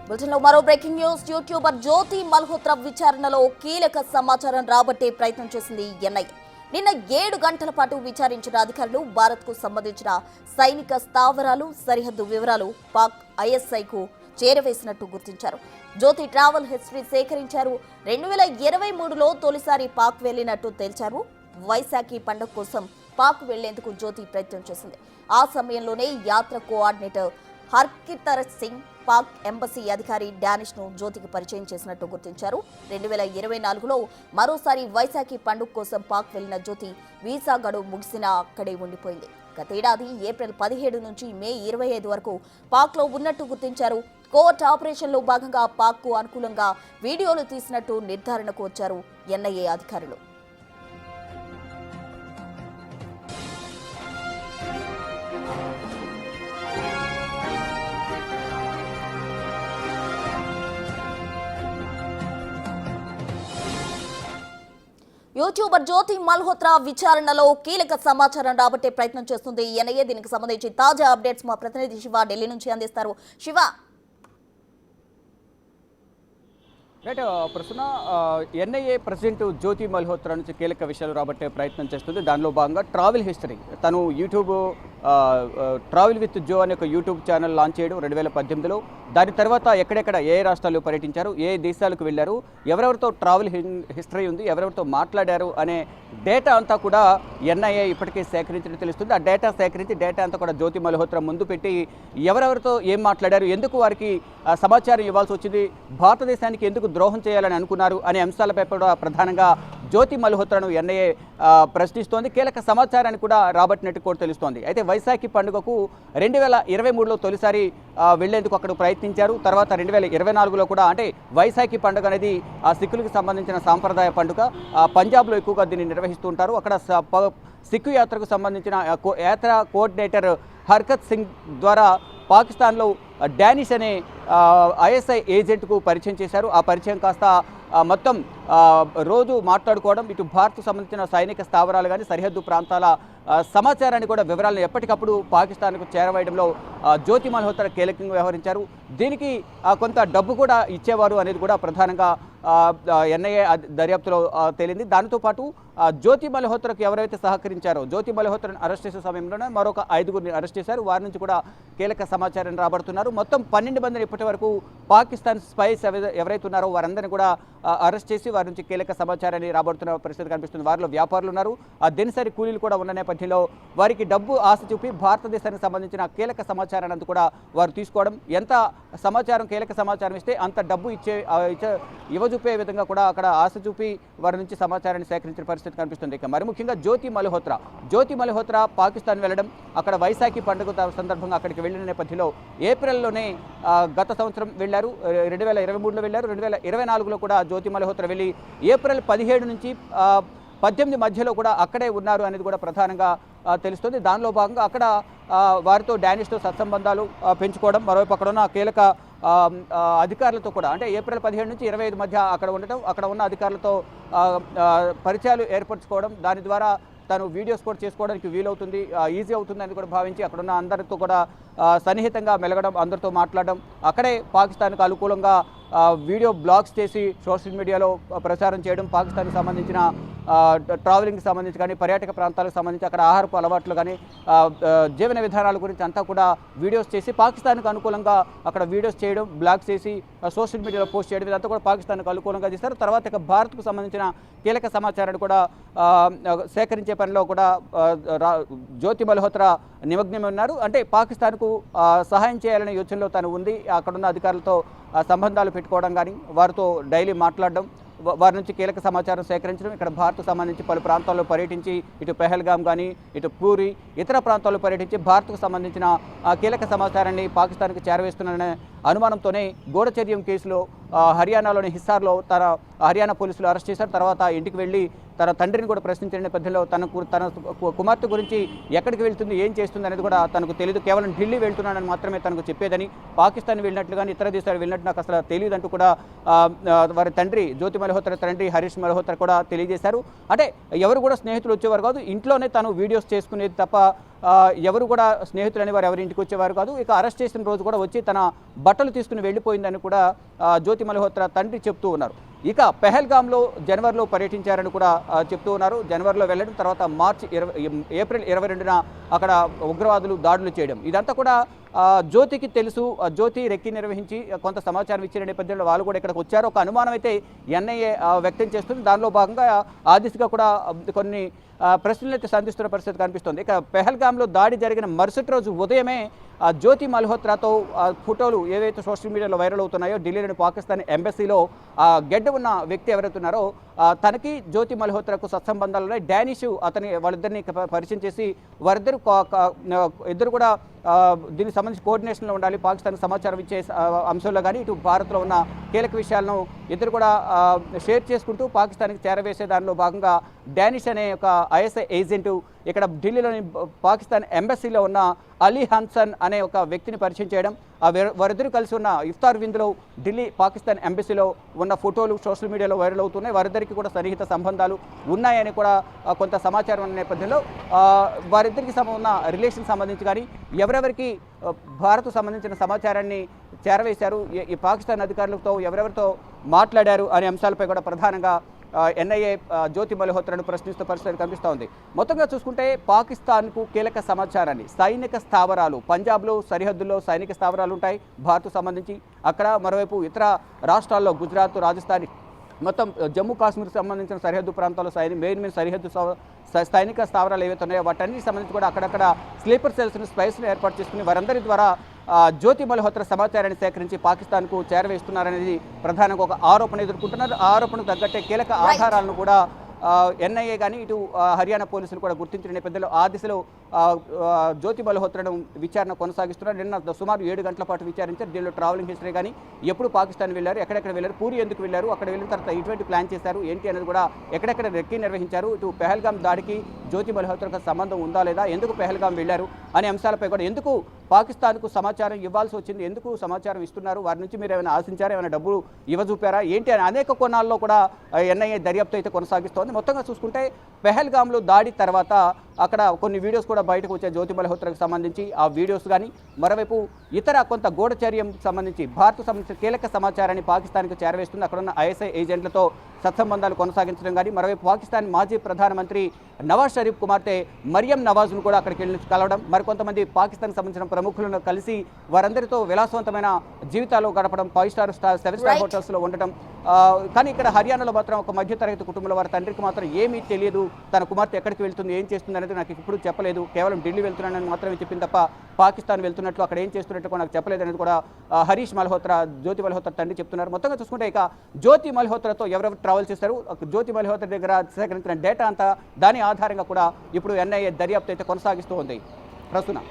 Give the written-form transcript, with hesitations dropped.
బులెటిన్లో మరో breaking news. YouTuber జ్యోతి మల్హోత్రా విచారణలో కీలక సమాచారం రాబట్టే ప్రయత్నం చేసింది ఎన్ఐఏ. నిన్న 7 గంటల పాటు విచారించిన అధికారులు భారత్కు సంబంధించిన సైనిక స్థావరాలు, సరిహద్దు వివరాలు పాక్ ఐఎస్ఐకు చేరవేసినట్టు గుర్తించారు. జ్యోతి ట్రావెల్ హిస్టరీ సేకరించారు. 2023లో తొలిసారి పాక్ వెళ్లినట్టు తేల్చారు. వైశాఖి పండుగ కోసం పాక్ వెళ్లేందుకు జ్యోతి ప్రయత్నం చేసింది. ఆ సమయంలోనే యాత్ర కోఆర్డినేటర్ హర్కితర్ సింగ్ పాక్ ఎంబసీ అధికారి డానిష్ ను జ్యోతికి పరిచయం చేసినట్టు గుర్తించారు. 2024లో మరోసారి వైశాఖి పండుగ కోసం పాక్ వెళ్లిన జ్యోతి వీసా గడువు ముగిసినా అక్కడే ఉండిపోయింది. గతేడాది ఏప్రిల్ 17 నుంచి మే 25 వరకు పాక్ లో ఉన్నట్టు గుర్తించారు. కోర్ట్ ఆపరేషన్లో భాగంగా పాక్ కు అనుకూలంగా వీడియోలు తీసినట్టు నిర్ధారణకు వచ్చారు ఎన్ఐఏ అధికారులు. యూట్యూబర్ జ్యోతి మల్హోత్రా విచారణలో కీలక సమాచారం రాబట్టే ప్రయత్నం చేస్తుంది ఎన్ఐఏ. దీనికి సంబంధించి తాజా అప్డేట్స్ మా ప్రతినిధి శివ ఢిల్లీ నుంచి అందిస్తారు. శివ, రైట్ ప్రస్తుతం ఎన్ఐఏ ప్రెసిడెంట్ జ్యోతి మల్హోత్రా నుంచి కీలక విషయాలు రాబట్టే ప్రయత్నం చేస్తుంది. దానిలో భాగంగా ట్రావెల్ హిస్టరీ, తను యూట్యూబ్ ట్రావెల్ విత్ జో అనే ఒక యూట్యూబ్ ఛానల్ లాంచ్ చేయడం 2018లో. దాని తర్వాత ఎక్కడెక్కడ ఏ రాష్ట్రాల్లో పర్యటించారు, ఏ దేశాలకు వెళ్ళారు, ఎవరెవరితో ట్రావెల్ హిస్టరీ ఉంది, ఎవరెవరితో మాట్లాడారు అనే డేటా అంతా కూడా ఎన్ఐఏ ఇప్పటికే సేకరించినట్టు తెలుస్తుంది. ఆ డేటా సేకరించి డేటా అంతా కూడా జ్యోతి మల్హోత్రా ముందు పెట్టి ఎవరెవరితో ఏం మాట్లాడారు, ఎందుకు వారికి సమాచారం ఇవ్వాల్సి వచ్చింది, భారతదేశానికి ఎందుకు ద్రోహం చేయాలని అనుకున్నారు అనే అంశాలపై కూడా ప్రధానంగా జ్యోతి మల్హోత్రాను ఎన్ఐఏ ప్రశ్నిస్తోంది. కీలక సమాచారాన్ని కూడా రాబట్టినట్టు కూడా తెలుస్తోంది. అయితే వైశాఖి పండుగకు 2023లో తొలిసారి వెళ్లేందుకు అక్కడ ప్రయత్నించారు. తర్వాత 2024లో కూడా, అంటే వైశాఖి పండుగ అనేది ఆ సిక్కులకు సంబంధించిన సాంప్రదాయ పండుగ. పంజాబ్లో ఎక్కువగా దీన్ని నిర్వహిస్తూ ఉంటారు. అక్కడ సిక్కు యాత్రకు సంబంధించిన యాత్ర కోఆర్డినేటర్ హర్కత్ సింగ్ ద్వారా పాకిస్తాన్లో డానిష్ అనే ఐఎస్ఐ ఏజెంట్కు పరిచయం చేశారు. ఆ పరిచయం కాస్త మొత్తం రోజు మాట్లాడుకోవడం, ఇటు భారత్కు సంబంధించిన సైనిక స్థావరాలు కానీ సరిహద్దు ప్రాంతాల సమాచారాన్ని కూడా వివరాలను ఎప్పటికప్పుడు పాకిస్తాన్కు చేరవేయడంలో జ్యోతి మల్హోత్రా కీలకంగా వ్యవహరించారు. దీనికి కొంత డబ్బు కూడా ఇచ్చేవారు అనేది కూడా ప్రధానంగా ఎన్ఐఏ దర్యాప్తులో తేలింది. దానితో పాటు జ్యోతి మల్హోత్రాకు ఎవరైతే సహకరించారో, జ్యోతి మల్హోత్రాను అరెస్ట్ చేసే సమయంలోనే మరొక 5గురిని అరెస్ట్ చేశారు. వారి నుంచి కూడా కీలక సమాచారం రాబడుతున్నారు. మొత్తం 12 మందిని ఇప్పటి వరకు పాకిస్తాన్ స్పైస్ ఎవరైతే ఉన్నారో వారందరినీ కూడా అరెస్ట్ చేసి వారి నుంచి కీలక సమాచారాన్ని రాబడుతున్న పరిస్థితి కనిపిస్తుంది. వారిలో వ్యాపారులు ఉన్నారు, దినసరి కూలీలు కూడా ఉన్న నేపథ్యంలో వారికి డబ్బు ఆశ చూపి భారతదేశానికి సంబంధించిన కీలక సమాచారాన్ని కూడా వారు తీసుకోవడం, ఎంత సమాచారం కీలక సమాచారం ఇస్తే అంత డబ్బు ఇవ్వజూపే విధంగా కూడా అక్కడ ఆశ చూపి వారి నుంచి సమాచారాన్ని సేకరించిన పరిస్థితి కనిపిస్తుంది. ఇక మరి ముఖ్యంగా జ్యోతి మల్హోత్రా పాకిస్తాన్ వెళ్ళడం, అక్కడ వైశాఖి పండుగ సందర్భంగా అక్కడికి వెళ్ళిన నేపథ్యంలో ఏప్రిల్లోనే గత సంవత్సరం వెళ్ళారు. 2023లో వెళ్ళారు. 2024లో కూడా జ్యోతి మల్హోత్రా వెళ్ళి ఏప్రిల్ 17 నుంచి 18 మధ్యలో కూడా అక్కడే ఉన్నారు అనేది కూడా ప్రధానంగా తెలుస్తుంది. దానిలో భాగంగా అక్కడ వారితో డానిష్తో సత్సంబంధాలు పెంచుకోవడం, మరోవైపు అక్కడ ఉన్న కీలక అధికారులతో కూడా, అంటే ఏప్రిల్ 17 నుంచి 25 మధ్య అక్కడ ఉండటం, అక్కడ ఉన్న అధికారులతో పరిచయాలు ఏర్పరచుకోవడం, దాని ద్వారా తను వీడియోస్ కూడా చేసుకోవడానికి వీలవుతుంది, ఈజీ అవుతుంది అని కూడా భావించి అక్కడున్న అందరితో కూడా సన్నిహితంగా మెలగడం, అందరితో మాట్లాడడం, అక్కడే పాకిస్తాన్కు అనుకూలంగా వీడియో బ్లాగ్స్ చేసి సోషల్ మీడియాలో ప్రచారం చేయడం, పాకిస్తాన్కి సంబంధించిన ట్రావెలింగ్కి సంబంధించి కానీ పర్యాటక ప్రాంతాలకు సంబంధించి అక్కడ ఆహారపు అలవాట్లు కానీ జీవన విధానాల గురించి అంతా కూడా వీడియోస్ చేసి పాకిస్తాన్కు అనుకూలంగా అక్కడ వీడియోస్ చేయడం, బ్లాగ్స్ చేసి సోషల్ మీడియాలో పోస్ట్ చేయడం, ఇదంతా కూడా పాకిస్తాన్కు అనుకూలంగా చేశారు. తర్వాత ఇక భారత్కు సంబంధించిన కీలక సమాచారాన్ని కూడా సేకరించే పనిలో కూడా జ్యోతి మల్హోత్రా నిమగ్నమై ఉన్నారు. అంటే పాకిస్తాన్కు సహాయం చేయాలనే యోచనలో తను ఉంది. అక్కడున్న అధికారులతో సంబంధాలు పెట్టుకోవడం కానీ, వారితో డైలీ మాట్లాడడం, వారి నుంచి కీలక సమాచారం సేకరించడం, ఇక్కడ భారత్కు సంబంధించి పలు ప్రాంతాల్లో పర్యటించి ఇటు పెహల్గాం కానీ ఇటు పూరి ఇతర ప్రాంతాల్లో పర్యటించి భారత్కు సంబంధించిన కీలక సమాచారాన్ని పాకిస్తాన్కి చేరవేస్తున్నారనే అనుమానంతోనే గూఢచర్యం కేసులో హర్యానాలోని హిస్సార్లో హర్యానా పోలీసులు అరెస్ట్ చేశారు. తర్వాత ఇంటికి వెళ్ళి తన తండ్రిని కూడా ప్రశ్నించిన నేపథ్యంలో తన కుమార్తె గురించి ఎక్కడికి వెళ్తుంది, ఏం చేస్తుంది అనేది కూడా తనకు తెలియదు, కేవలం ఢిల్లీ వెళ్తున్నానని మాత్రమే తనకు చెప్పేదని, పాకిస్తాన్ వెళ్ళినట్లు కానీ ఇతర దేశాలు వెళ్ళినట్టు నాకు అసలు తెలియదంటూ కూడా వారి తండ్రి జ్యోతి మల్హోత్రా తండ్రి హరీష్ మల్హోత్రా కూడా తెలియజేశారు. అంటే ఎవరు కూడా స్నేహితులు వచ్చేవారు కాదు, ఇంట్లోనే తను వీడియోస్ చేసుకునేది తప్ప ఎవరు కూడా స్నేహితులు అనేవారు ఎవరి ఇంటికి వచ్చేవారు కాదు. ఇక అరెస్ట్ చేసిన రోజు కూడా వచ్చి తన బట్టలు తీసుకుని వెళ్ళిపోయిందని కూడా జ్యోతి మల్హోత్రా తండ్రి చెప్తూ ఉన్నారు. ఇక పెహల్గాంలో జనవరిలో పర్యటించారని కూడా చెప్తూ ఉన్నారు. జనవరిలో వెళ్ళడం, తర్వాత ఏప్రిల్ 22న అక్కడ ఉగ్రవాదులు దాడులు చేయడం, ఇదంతా కూడా జ్యోతికి తెలుసు. జ్యోతి రెక్కి నిర్వహించి కొంత సమాచారం ఇచ్చిన నేపథ్యంలో వాళ్ళు కూడా ఇక్కడికి వచ్చారు. ఒక అనుమానం అయితే ఎన్ఐఏ వ్యక్తం చేస్తుంది. దానిలో భాగంగా ఆ దిశగా కూడా కొన్ని ప్రశ్నలు అయితే సంధిస్తున్న పరిస్థితి కనిపిస్తుంది. ఇక పెహల్గాంలో దాడి జరిగిన మరుసటి రోజు ఉదయమే జ్యోతి మల్హోత్రాతో ఫోటోలు ఏవైతే సోషల్ మీడియాలో వైరల్ అవుతున్నాయో, ఢిల్లీలోని పాకిస్తాన్ ఎంబసీలో గెడ్డ ఉన్న వ్యక్తి ఎవరైతున్నారో తనకి జ్యోతి మల్హోత్రాకు సత్సంబంధాలు ఉన్నాయి. డానిష్ వాళ్ళిద్దరిని పరిచయం చేసి ఇద్దరు కూడా దీనికి సంబంధించి కోఆర్డినేషన్లో ఉండాలి, పాకిస్తాన్కి సమాచారం ఇచ్చే అంశంలో కానీ ఇటు భారత్లో ఉన్న కీలక విషయాలను ఇద్దరు కూడా షేర్ చేసుకుంటూ పాకిస్తాన్కి చేరవేసే దానిలో భాగంగా డానిష్ అనే ఒక ఐఎస్ఐ ఏజెంటు ఇక్కడ ఢిల్లీలోని పాకిస్తాన్ ఎంబసీలో ఉన్న అలీ హన్సన్ అనే ఒక వ్యక్తిని పరిచయం చేయడం, వారిద్దరూ కలిసి ఉన్న ఇఫ్తార్ విందులో ఢిల్లీ పాకిస్తాన్ ఎంబసీలో ఉన్న ఫోటోలు సోషల్ మీడియాలో వైరల్ అవుతున్నాయి. వారిద్దరికి కూడా సన్నిహిత సంబంధాలు ఉన్నాయని కూడా కొంత సమాచారం ఉన్న నేపథ్యంలో వారిద్దరికి ఉన్న రిలేషన్ సంబంధించి కానీ ఎవరెవరికి భారత్ సంబంధించిన సమాచారాన్ని చేరవేశారు, ఈ పాకిస్తాన్ అధికారులతో ఎవరెవరితో మాట్లాడారు అనే అంశాలపై కూడా ప్రధానంగా ఎన్ఐఏ జ్యోతి మల్హోత్రాను ప్రశ్నిస్తూ పరిస్థితి కనిపిస్తూ ఉంది. మొత్తంగా చూసుకుంటే పాకిస్తాన్కు కీలక సమాచారాన్ని, సైనిక స్థావరాలు, పంజాబ్లో సరిహద్దుల్లో సైనిక స్థావరాలు ఉంటాయి భారత్కు సంబంధించి. అక్కడ మరోవైపు ఇతర రాష్ట్రాల్లో గుజరాత్, రాజస్థాన్, మొత్తం జమ్మూ కాశ్మీర్కి సంబంధించిన సరిహద్దు ప్రాంతాల్లో మెయిన్ సరిహద్దు సైనిక స్థావరాలు ఏవైతే ఉన్నాయో వాటన్నిటికి సంబంధించి కూడా అక్కడక్కడ స్లీపర్ సెల్స్ని, స్పైస్ని ఏర్పాటు చేసుకుని వారందరి ద్వారా జ్యోతి మల్హోత్రా సమాచారాన్ని సేకరించి పాకిస్తాన్కు చేరవేస్తున్నారనేది ప్రధానంగా ఒక ఆరోపణ ఎదుర్కొంటున్నారు. ఆ ఆరోపణకు తగ్గట్టే కీలక ఆధారాలను కూడా ఎన్ఐఏ కానీ ఇటు హర్యానా పోలీసులు కూడా గుర్తించిన నేపథ్యంలో ఆ దిశలో జ్యోతి మల్హోత్రాను విచారణ కొనసాగిస్తున్నారు. నిన్న సుమారు 7 గంటల పాటు విచారించారు. దీనిలో ట్రావెలింగ్ హిస్టరీ కానీ, ఎప్పుడు పాకిస్తాన్ వెళ్ళారు, ఎక్కడెక్కడ వెళ్ళారు, పూరి ఎందుకు వెళ్ళారు, అక్కడ వెళ్ళిన తర్వాత ఎటువంటి ప్లాన్ చేశారు ఏంటి అనేది కూడా, ఎక్కడెక్కడ రెక్కి నిర్వహించారు, ఇటు పెహల్గాం దాడికి జ్యోతి మల్హోత్రాకు సంబంధం ఉందా లేదా, ఎందుకు పెహల్గాం వెళ్ళారు అనే అంశాలపై కూడా, ఎందుకు పాకిస్తాన్కు సమాచారం ఇవ్వాల్సి వచ్చింది, ఎందుకు సమాచారం ఇస్తున్నారు, వారి నుంచి మీరు ఏమైనా ఆశించారా, ఏమైనా డబ్బులు ఇవ్వజూపారా ఏంటి అని అనేక కోణాల్లో కూడా ఎన్ఐఏ దర్యాప్తు అయితే కొనసాగిస్తోంది. మొత్తంగా చూసుకుంటే పెహల్గాంలో దాడి తర్వాత అక్కడ కొన్ని వీడియోస్ కూడా బయటకు వచ్చాయి జ్యోతి మల్హోత్రాకు సంబంధించి. ఆ వీడియోస్ కానీ మరోవైపు ఇతర కొంత గూఢచర్యం సంబంధించి భారత్కు సంబంధించిన కీలక సమాచారాన్ని పాకిస్తాన్కు చేరవేస్తుంది. అక్కడ ఉన్న ఐఎస్ఐ ఏజెంట్లతో సత్సంబంధాలు కొనసాగించడం కానీ, మరోవైపు పాకిస్తాన్ మాజీ ప్రధానమంత్రి నవాజ్ షరీఫ్ కుమార్తె మరియం నవాజ్ను కూడా అక్కడికి వెళ్ళి కలవడం, మరికొంతమంది పాకిస్తాన్కి సంబంధించిన ప్రముఖులను కలిసి వారందరితో విలాసవంతమైన జీవితాలు గడపడం, 5 స్టార్ 7 స్టార్ హోటల్స్లో ఉండటం. కానీ ఇక్కడ హర్యానాలో మాత్రం ఒక మధ్యతరగతి కుటుంబంలో వారి తండ్రికి మాత్రం ఏమీ తెలియదు, తన కుమార్తె ఎక్కడికి వెళ్తుంది, ఏం చేస్తుంది అనేది నాకు ఇప్పుడు చెప్పలేదు, కేవలం ఢిల్లీ వెళ్తున్నానని మాత్రమే చెప్పింది తప్ప పాకిస్తాన్ వెళ్తున్నట్లు, అక్కడ ఏం చేస్తున్నట్టు కూడా నాకు చెప్పలేదు అనేది కూడా హరీష్ మల్హోత్రా, జ్యోతి మల్హోత్రా తండ్రి చెప్తున్నారు. మొత్తంగా చూసుకుంటే ఇక జ్యోతి మల్హోత్రాతో ఎవరెవరు ట్రావెల్ చేస్తారు, జ్యోతి మల్హోత్రా దగ్గర సేకరించిన డేటా అంతా దాని ఆధారంగా కూడా ఇప్పుడు ఎన్ఐఏ దర్యాప్తు అయితే కొనసాగిస్తూ ఉంది. ప్రస్తుతం